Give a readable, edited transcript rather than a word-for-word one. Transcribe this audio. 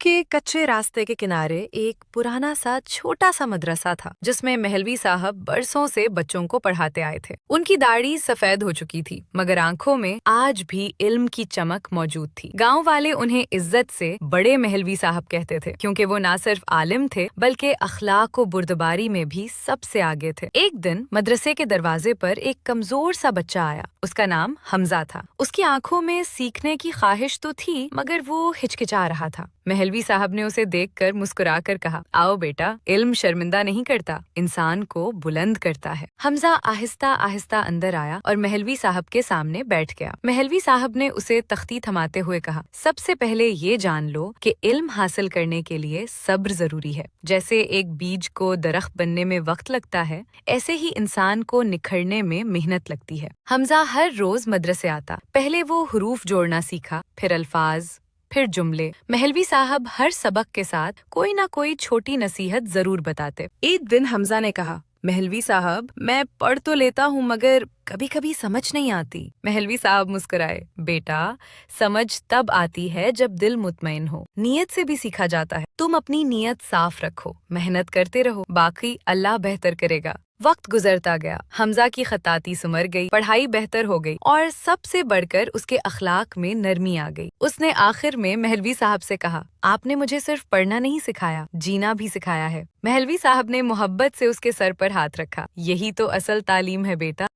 के कच्चे रास्ते के किनारे एक पुराना सा छोटा सा मदरसा था जिसमें महलवी साहब बरसों से बच्चों को पढ़ाते आए थे। उनकी दाढ़ी सफेद हो चुकी थी मगर आंखों में आज भी इल्म की चमक मौजूद थी। गांव वाले उन्हें इज्जत से बड़े महलवी साहब कहते थे क्योंकि वो न सिर्फ आलिम थे बल्कि अखलाक और बुर्दबारी में भी सबसे आगे थे। एक दिन मदरसे के दरवाजे पर एक कमजोर सा बच्चा आया। उसका नाम हमजा था। उसकी आंखों में सीखने की ख्वाहिश तो थी मगर वो हिचकिचा रहा था। महलवी साहब ने उसे देखकर मुस्कुराकर कहा, आओ बेटा, इल्म शर्मिंदा नहीं करता, इंसान को बुलंद करता है। हमजा आहिस्ता आहिस्ता अंदर आया और महलवी साहब के सामने बैठ गया। महलवी साहब ने उसे तख्ती थमाते हुए कहा, सबसे पहले ये जान लो कि इल्म हासिल करने के लिए सब्र जरूरी है। जैसे एक बीज को दरख्त बनने में वक्त लगता है, ऐसे ही इंसान को निखरने में मेहनत लगती है। हमजा हर रोज मदरसे आता। पहले वो हुरूफ जोड़ना सीखा, फिर अल्फाज, फिर जुमले। महलवी साहब हर सबक के साथ कोई ना कोई छोटी नसीहत जरूर बताते। एक दिन हमजा ने कहा, महलवी साहब, मैं पढ़ तो लेता हूँ मगर कभी कभी समझ नहीं आती। महलवी साहब मुस्कुराए, बेटा, समझ तब आती है जब दिल मुतमईन हो। नीयत से भी सीखा जाता है। तुम अपनी नीयत साफ रखो, मेहनत करते रहो, बाकी अल्लाह बेहतर करेगा। वक्त गुजरता गया, हमजा की खताती सुमर गई, पढ़ाई बेहतर हो गई और सबसे बढ़कर उसके अखलाक में नरमी आ गई। उसने आखिर में महलवी साहब से कहा, आपने मुझे सिर्फ पढ़ना नहीं सिखाया, जीना भी सिखाया है। महलवी साहब ने मोहब्बत से उसके सर पर हाथ रखा, यही तो असल तालीम है बेटा।